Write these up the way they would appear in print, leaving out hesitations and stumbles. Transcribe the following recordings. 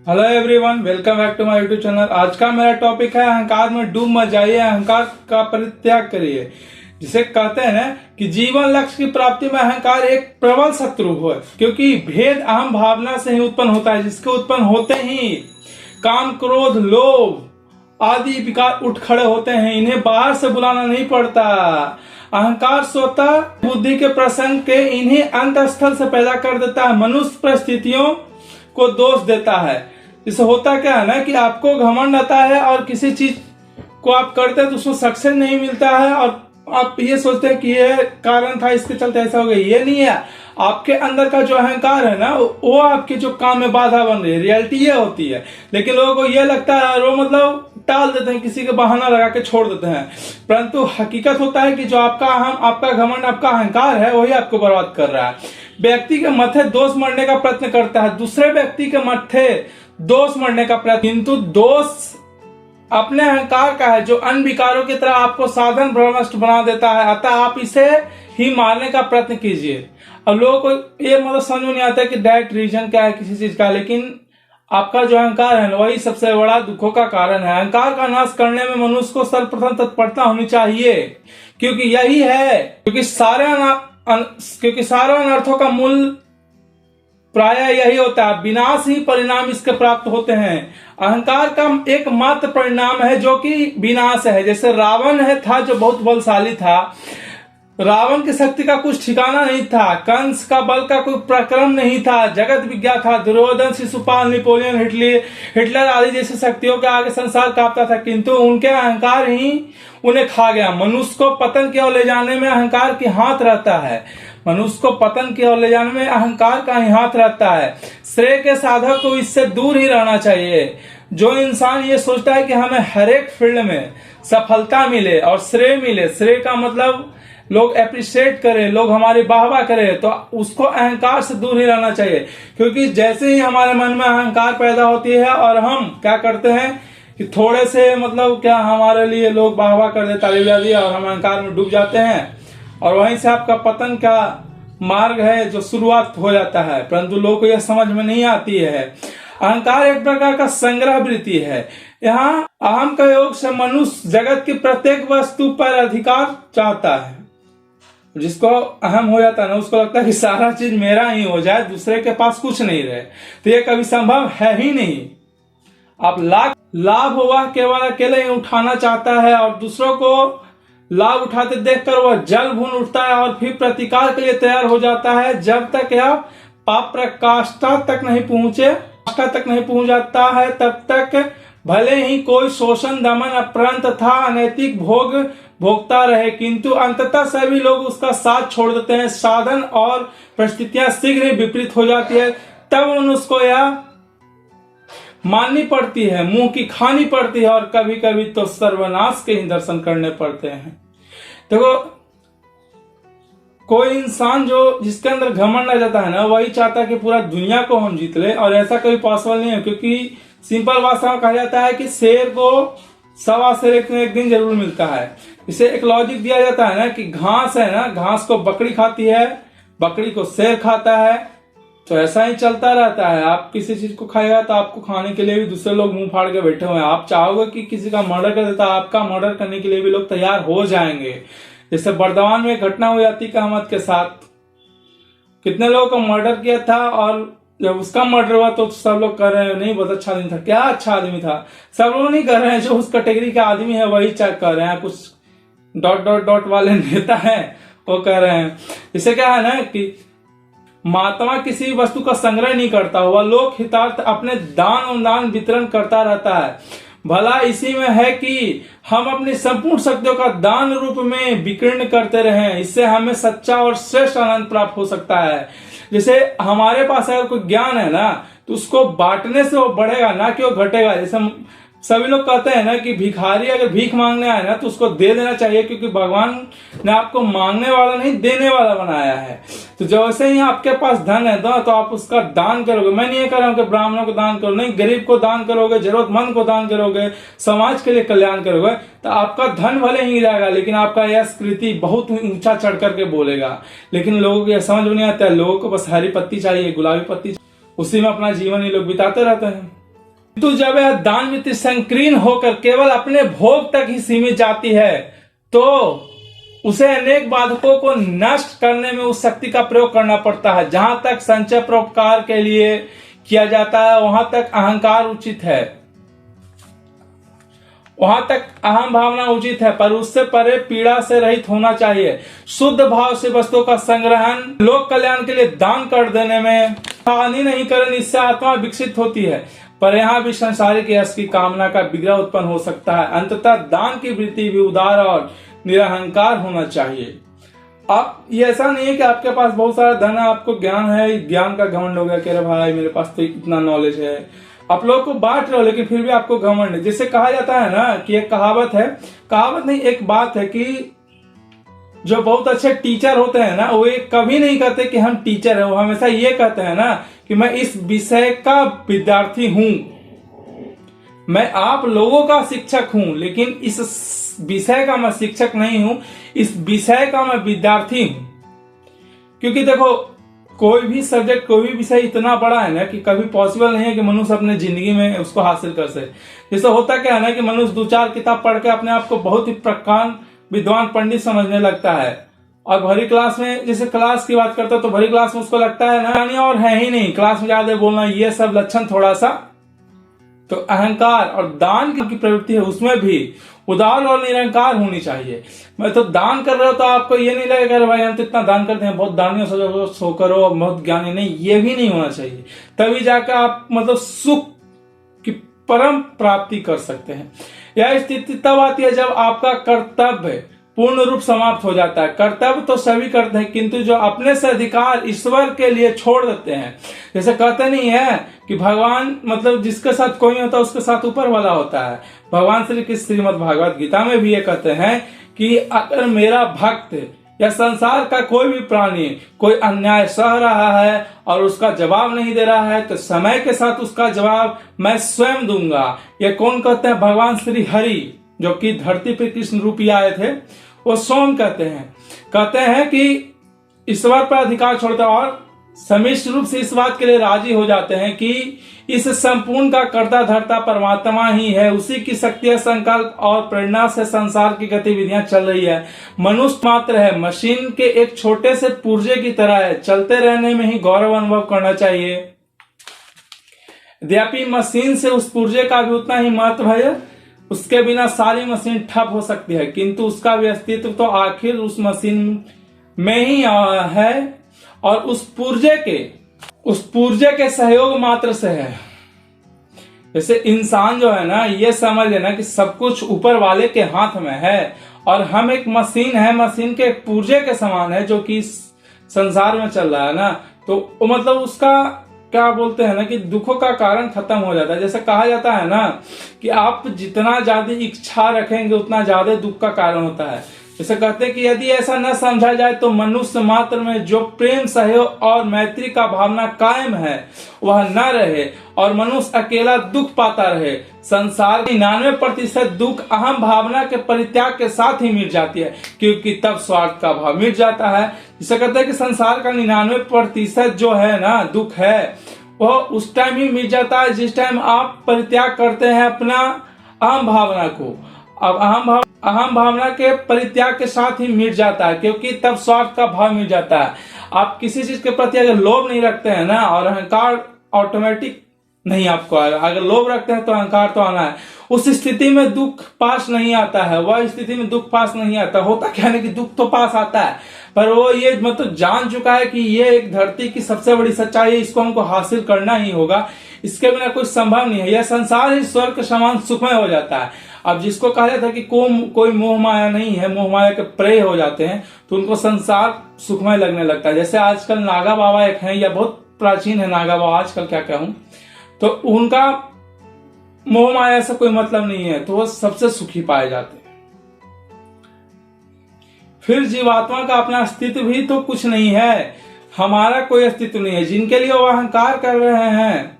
Hello everyone, welcome back to my YouTube channel. आज का मेरा टॉपिक है अहंकार में डूब मत जाइए, अहंकार का परित्याग करिए। जिसे कहते हैं ना कि जीवन लक्ष्य की प्राप्ति में अहंकार एक प्रबल शत्रु है, क्योंकि भेद अहम भावना से ही उत्पन्न होता है, जिसके उत्पन्न होते ही काम, क्रोध, लोभ आदि विकार उठ खड़े होते हैं। इन्हें बाहर से बुलाना नहीं पड़ता। अहंकार स्वतः बुद्धि के प्रसंग के इन्हीं अंतस्थल से पैदा कर देता है। मनुष्य परिस्थितियों को दोष देता है। इससे होता क्या है ना कि आपको घमंड आता है और किसी चीज को आप करते हैं तो उसमें सक्सेस नहीं मिलता है, और आप ये सोचते हैं कि ये कारण था, इसके चलते ऐसा हो गया। ये नहीं है। आपके अंदर का जो अहंकार है ना, वो आपके जो काम में बाधा बन रही है। रियलिटी ये होती है, लेकिन लोगों को ये लगता है, वो मतलब टाल देते हैं, किसी का बहाना लगा के छोड़ देते हैं। परंतु हकीकत होता है कि जो आपका अहम, आपका घमंड, आपका अहंकार है, वही आपको बर्बाद कर रहा है। व्यक्ति के मत्थे दोष मरने का प्रयत्न करता है, दूसरे व्यक्ति के मत्थे दोष मरने का प्रयत्न, किंतु दोष अपने अहंकार का है, जो अन्य विकारों की तरह आपको साधन भ्रष्ट बना देता है। अतः आप इसे ही मारने का प्रयत्न कीजिए। अब लोगों को ये मतलब समझ में नहीं आता कि डायरेक्ट रीजन क्या है किसी चीज का, लेकिन आपका जो अहंकार है वही सबसे बड़ा दुखों का कारण है। अहंकार का नाश करने में मनुष्य को सर्वप्रथम तत्परता होनी चाहिए, क्योंकि यही है, क्योंकि सारे अनर्थों का मूल प्राय यही होता है। विनाश ही परिणाम इसके प्राप्त होते हैं। अहंकार का एकमात्र परिणाम है जो कि विनाश है। जैसे रावण था, जो बहुत बलशाली था। रावण की शक्ति का कुछ ठिकाना नहीं था। कंस का बल का कोई प्रक्रम नहीं था। जगत विज्ञा था। दुर्योधन, शिशुपाल, नेपोलियन, हिटलर आदि जैसी शक्तियों के आगे संसार कांपता था, किंतु उनके अहंकार ही उन्हें खा गया। मनुष्य को पतन की ओर ले जाने में अहंकार की हाथ रहता है। मनुष्य को पतन की ओर ले जाने में अहंकार का ही हाथ रहता है। श्रेय के साधक को इससे दूर ही रहना चाहिए। जो इंसान ये सोचता है कि हमें हर एक फील्ड में सफलता मिले और श्रेय मिले, श्रेय का मतलब लोग एप्रिशिएट करें, लोग हमारी वाहवाह करें, तो उसको अहंकार से दूर ही रहना चाहिए। क्योंकि जैसे ही हमारे मन में अहंकार पैदा होती है और हम क्या करते हैं कि थोड़े से मतलब क्या हमारे लिए लोग वाहवाह कर दे, ताली बजा दिया, और हम अहंकार में डूब जाते हैं, और वहीं से आपका पतन का मार्ग है जो शुरुआत हो जाता है। परंतु लोगों को यह समझ में नहीं आती है। अहंकार एक प्रकार का संग्रह वृत्ति है। यहाँ अहम का योग से मनुष्य जगत की प्रत्येक वस्तु पर अधिकार चाहता है। जिसको अहम हो जाता है ना, उसको लगता है कि सारा चीज मेरा ही हो जाए, दूसरे के पास कुछ नहीं रहे। तो ये कभी संभव है ही नहीं। आप लाभ हुआ केवल अकेले ही उठाना चाहता है, और दूसरों को लाभ उठाते देखकर वह जल भून उठता है और फिर प्रतिकार के लिए तैयार हो जाता है। जब तक यह पाप प्रकाष्ठा तक नहीं पहुंच जाता है, तब तक भले ही कोई शोषण, दमन, अपराध तथा अनैतिक भोग भोगता रहे, किंतु अंततः सभी लोग उसका साथ छोड़ देते हैं। साधन और परिस्थितियां शीघ्र ही विपरीत हो जाती है। तब मनुष्य को यह माननी पड़ती है, मुंह की खानी पड़ती है, और कभी कभी तो सर्वनाश के ही दर्शन करने पड़ते हैं। देखो, कोई इंसान जो जिसके अंदर घमंड आ जाता है ना, वही चाहता है कि पूरा दुनिया को हम जीत ले, और ऐसा कभी पॉसिबल नहीं है। क्योंकि सिंपल भाषा में कहा जाता है कि शेर को सवा शेर एक दिन जरूर मिलता है। इसे एक लॉजिक दिया जाता है ना कि घास है ना, घास को बकरी खाती है, बकरी को शेर खाता है, तो ऐसा ही चलता रहता है। आप किसी चीज को खाएगा तो आपको खाने के लिए भी दूसरे लोग मुंह फाड़ के बैठे हुए हैं। आप चाहोगे कि किसी का मर्डर कर देता, आपका मर्डर करने के लिए भी लोग तैयार हो जाएंगे। जैसे बर्दवान में एक घटना हुई अतीक अहमद के साथ। कितने लोगों को मर्डर किया था, और जब उसका मर्डर हुआ तो सब लोग कह रहे हैं नहीं बहुत अच्छा आदमी था। क्या अच्छा आदमी था? सब लोग नहीं कर रहे हैं, जो उस कैटेगरी का आदमी है वही चेक कर रहे हैं। कुछ ... वाले नेता है वो कह रहे हैं। इससे क्या है ना कि महात्मा किसी वस्तु का संग्रह नहीं करता, वह लोक हितार्थ अपने दान अनुदान वितरण करता रहता है। भला इसी में है कि हम अपनी संपूर्ण शक्तियों का दान रूप में विकीर्ण करते रहें। इससे हमें सच्चा और श्रेष्ठ आनंद प्राप्त हो सकता है। जैसे हमारे पास अगर कोई ज्ञान है ना, तो उसको बांटने से वो बढ़ेगा, ना कि वो घटेगा। जैसे सभी लोग कहते हैं ना कि भिखारी अगर भीख मांगने आए ना, तो उसको दे देना चाहिए, क्योंकि भगवान ने आपको मांगने वाला नहीं देने वाला बनाया है। तो जैसे ही आपके पास धन है तो आप उसका दान करोगे। मैं नहीं कह रहा हूं कि ब्राह्मणों को दान करो, नहीं, गरीब को दान करोगे, जरूरतमंद को दान करोगे, समाज के लिए कल्याण करोगे, तो आपका धन भले ही जाएगा, लेकिन आपका यश कृति बहुत ऊंचा चढ़ करके बोलेगा। लेकिन लोगों को यह समझ नहीं आता है। लोगों को बस हरी पत्ती चाहिए, गुलाबी पत्ती, उसी में अपना जीवन ही लोग बिताते रहते हैं। तो जब यह दान वृत्ति संकीर्ण होकर केवल अपने भोग तक ही सीमित जाती है तो उसे अनेक बाधकों को नष्ट करने में उस शक्ति का प्रयोग करना पड़ता है। जहां तक संचय परोपकार के लिए किया जाता है वहां तक अहंकार उचित है, वहां तक अहम भावना उचित है, पर उससे परे पीड़ा से रहित होना चाहिए। शुद्ध भाव से वस्तुओं का संग्रहण, लोक कल्याण के लिए दान कर देने में हानि नहीं करने, इससे आत्मा विकसित होती है। पर यहाँ भी संसारिक यश की कामना का विग्रह उत्पन्न हो सकता है। अंततः दान की वृत्ति भी उदार और निरहंकार होना चाहिए। आप ये ऐसा नहीं है कि आपके पास बहुत सारा धन है, आपको ज्ञान है, ज्ञान का घमंड हो गया कि अरे भाई मेरे पास तो इतना नॉलेज है, आप लोगों को बांट रहे हो लेकिन फिर भी आपको घमंड है। जिससे कहा जाता है ना कि एक कहावत है, कहावत नहीं एक बात है कि जो बहुत अच्छे टीचर होते हैं ना वो कभी नहीं कहते कि हम टीचर है, वो हमेशा ये कहते हैं ना कि मैं इस विषय का विद्यार्थी हूं, मैं आप लोगों का शिक्षक हूं, लेकिन इस विषय का मैं शिक्षक नहीं हूं, इस विषय का मैं विद्यार्थी हूं। क्योंकि देखो कोई भी सब्जेक्ट, कोई भी विषय इतना बड़ा है ना कि कभी पॉसिबल नहीं है कि मनुष्य अपने जिंदगी में उसको हासिल कर सके। जैसे होता क्या है ना कि मनुष्य 2-4 किताब पढ़ के अपने आप को बहुत ही प्रकांड विद्वान पंडित समझने लगता है, और भरी क्लास में, जैसे क्लास की बात करता है तो भरी क्लास में उसको लगता है ना और है ही नहीं, क्लास में ज्यादा बोलना, ये सब लक्षण थोड़ा सा तो अहंकार और दान की प्रवृत्ति है, उसमें भी उदार और निरंकार होनी चाहिए। मैं तो दान कर रहा हूं तो आपको ये नहीं लगेगा भाई हम तो इतना दान करते हैं, बहुत दानी सो करो, बहुत ज्ञानी, नहीं, ये भी नहीं होना चाहिए। तभी जाकर आप मतलब सुख की परम प्राप्ति कर सकते हैं। यह स्थिति तब आती है जब आपका कर्तव्य पूर्ण रूप समाप्त हो जाता है। कर्तव्य तो सभी करते हैं किंतु जो अपने से अधिकार ईश्वर के लिए छोड़ देते हैं, जैसे कहते नहीं है कि भगवान मतलब जिसके साथ कोई होता है उसके साथ ऊपर वाला होता है। भगवान श्री कृष्ण श्रीमद् भागवत गीता में भी ये कहते हैं कि अगर मेरा भक्त या संसार का कोई भी प्राणी कोई अन्याय सह रहा है और उसका जवाब नहीं दे रहा है तो समय के साथ उसका जवाब मैं स्वयं दूंगा। ये कौन कहते हैं? भगवान श्री हरि जो कि धरती पर कृष्ण रूपी आए थे, वो स्वयं कहते हैं कि ईश्वर पर अधिकार छोड़ते और समिष्ट रूप से इस बात के लिए राजी हो जाते हैं कि इस संपूर्ण का कर्ता धर्ता परमात्मा ही है, उसी की शक्ति, संकल्प और प्रेरणा से संसार की गतिविधियां चल रही है। मनुष्य मात्र है, मशीन के एक छोटे से पुर्जे की तरह है, चलते रहने में ही गौरव अनुभव करना चाहिए। यद्यपि मशीन से उस पुर्जे का भी उतना ही महत्व है, उसके बिना सारी मशीन ठप हो सकती है, किंतु उसका भी अस्तित्व तो आखिर उस मशीन में ही है और उस पुर्जे के सहयोग मात्र से है। जैसे इंसान जो है ना, ये समझ लेना कि सब कुछ ऊपर वाले के हाथ में है और हम एक मशीन है, मशीन के एक पुर्जे के समान है जो कि संसार में चल रहा है ना, तो मतलब उसका क्या बोलते हैं ना कि दुखों का कारण खत्म हो जाता है। जैसे कहा जाता है ना कि आप जितना ज्यादा इच्छा रखेंगे उतना ज्यादा दुख का कारण होता है। जैसे कहते हैं कि यदि ऐसा न समझा जाए तो मनुष्य मात्र में जो प्रेम, सहयोग और मैत्री का भावना कायम है वह न रहे और मनुष्य अकेला दुख पाता रहे। संसार की 99% दुख अहम भावना के परित्याग के साथ ही मिट जाती है, क्योंकि तब स्वार्थ का भाव मिट जाता है। जिसे कहते हैं कि संसार का 99% जो है ना दुख है वह उस टाइम ही मिट जाता है जिस टाइम आप परित्याग करते हैं अपना अहम भावना को। अब अहम भावना के परित्याग के साथ ही मिट जाता है, क्योंकि तब स्वार्थ का भाव मिट जाता है। आप किसी चीज के प्रति अगर लोभ नहीं रखते हैं ना, और अहंकार ऑटोमेटिक नहीं आपको आएगा। अगर लोभ रखते हैं तो अहंकार तो आना है। उस स्थिति में दुख पास नहीं आता है, वह स्थिति में दुख पास नहीं आता। होता क्या है कि दुख तो पास आता है, पर वो ये मतलब जान चुका है कि ये एक धरती की सबसे बड़ी सच्चाई है, इसको हमको हासिल करना ही होगा, इसके बिना कुछ संभव नहीं है। यह संसार ही स्वर्ग के समान सुखमय हो जाता है। अब जिसको कहा जाता है कि कोई मोह माया नहीं है, मोह माया के प्रेय हो जाते हैं, तो उनको संसार सुखमय लगने लगता है। जैसे आजकल नागा बाबा एक हैं, या बहुत प्राचीन है नागा बाबा, आजकल क्या कहूं, तो उनका मोह माया से कोई मतलब नहीं है, तो वो सबसे सुखी पाए जाते हैं। फिर जीवात्मा का अपना अस्तित्व भी तो कुछ नहीं है, हमारा कोई अस्तित्व नहीं है। जिनके लिए वो अहंकार कर रहे हैं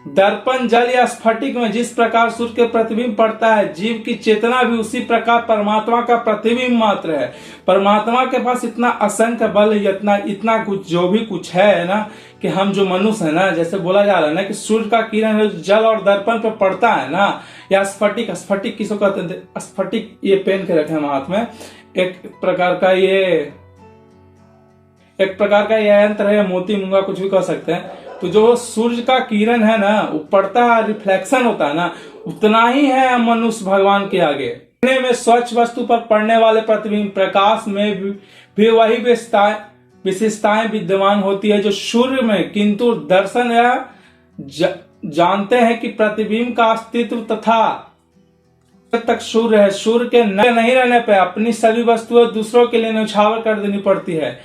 दर्पण जल या स्फटिक में जिस प्रकार सूर्य के प्रतिबिंब पड़ता है, जीव की चेतना भी उसी प्रकार परमात्मा का प्रतिबिंब मात्र है। परमात्मा के पास इतना असंख्य बल, इतना कुछ जो भी कुछ है ना, कि हम जो मनुष्य है ना, जैसे बोला जा रहा है ना कि सूर्य का किरण जल और दर्पण पे पड़ता है ना, या स्फटिक, स्फटिक किसको कहते हैं, स्फटिक ये पेन के रखे हम हाथ में, एक प्रकार का ये यंत्र है, मोती मूंगा कुछ भी कह सकते हैं। तो जो सूर्य का किरण है ना, वो पड़ता है, रिफ्लेक्शन होता है ना, उतना ही है मनुष्य भगवान के आगे। देखने में स्वच्छ वस्तु पर पड़ने वाले प्रतिबिंब प्रकाश में भी वही विशेषताएं विद्यमान होती है जो सूर्य में, किंतु दर्शन या जानते हैं कि प्रतिबिंब का अस्तित्व तथा जब तक सूर्य है, सूर्य के नहीं रहने पर अपनी सभी वस्तुएं दूसरों के लिए न्यौछावर कर देनी पड़ती है,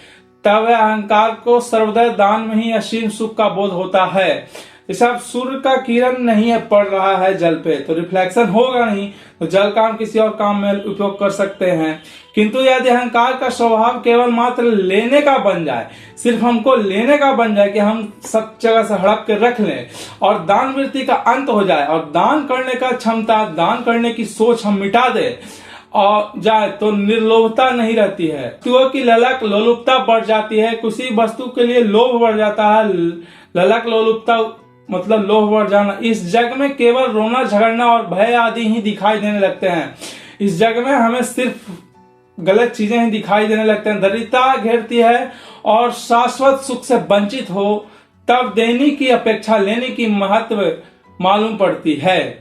तब अहंकार को सर्वदा दान में ही असीम सुख का बोध होता है। जैसे अब सूर्य का किरण नहीं है, पड़ रहा है जल पे, तो रिफ्लेक्शन होगा नहीं, तो जल का हम किसी और काम में उपयोग कर सकते हैं। किंतु यदि अहंकार का स्वभाव केवल मात्र लेने का बन जाए, सिर्फ हमको लेने का बन जाए कि हम सब जगह से हड़प के रख लें, और दान वृत्ति का अंत हो जाए, और दान करने का क्षमता, दान करने की सोच हम मिटा दे और जाए, तो निर्लोभता नहीं रहती है। वस्तुओं की ललक लोलुपता बढ़ जाती है, किसी वस्तु के लिए लोभ बढ़ जाता है। ललक लोलुपता मतलब लोभ बढ़ जाना। इस जग में केवल रोना झगड़ना और भय आदि ही दिखाई देने लगते हैं। इस जग में हमें सिर्फ गलत चीजें ही दिखाई देने लगते हैं। दरिद्रता घेरती है और शाश्वत सुख से वंचित हो, तब देने की अपेक्षा लेने की महत्व मालूम पड़ती है।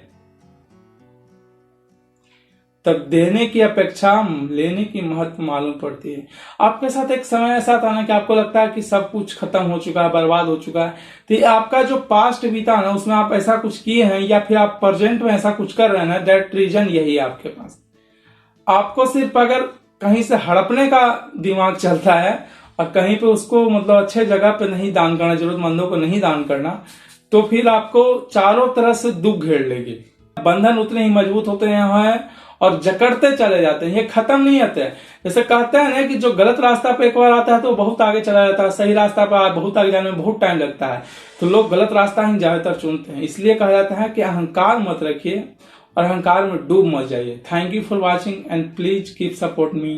तब देने की अपेक्षा लेने की महत्व मालूम पड़ती है। आपके साथ एक समय ऐसा आता ना कि आपको लगता है कि सब कुछ खत्म हो चुका है, बर्बाद हो चुका है, तो आपका जो पास्ट बीता ना, उसमें आप ऐसा कुछ किए हैं या फिर आप प्रेजेंट में ऐसा कुछ कर रहे हैं ना, दैट रीजन यही है आपके पास। आपको सिर्फ अगर कहीं से हड़पने का दिमाग चलता है और कहीं पे उसको मतलब अच्छे जगह पे नहीं दान करना, जरूरतमंदों को नहीं दान करना, तो फिर आपको चारों तरफ से दुख घेर लेगी। बंधन उतने ही मजबूत होते हैं और जकड़ते चले जाते हैं, ये खत्म नहीं होते। जैसे कहते हैं ना कि जो गलत रास्ता पे एक बार आता है तो बहुत आगे चला जाता है, सही रास्ता पर बहुत आगे जाने में बहुत टाइम लगता है, तो लोग गलत रास्ता ही ज्यादातर चुनते हैं। इसलिए कहा जाता है कि अहंकार मत रखिए और अहंकार में डूब मत जाइए। Thank you for watching and please keep support me.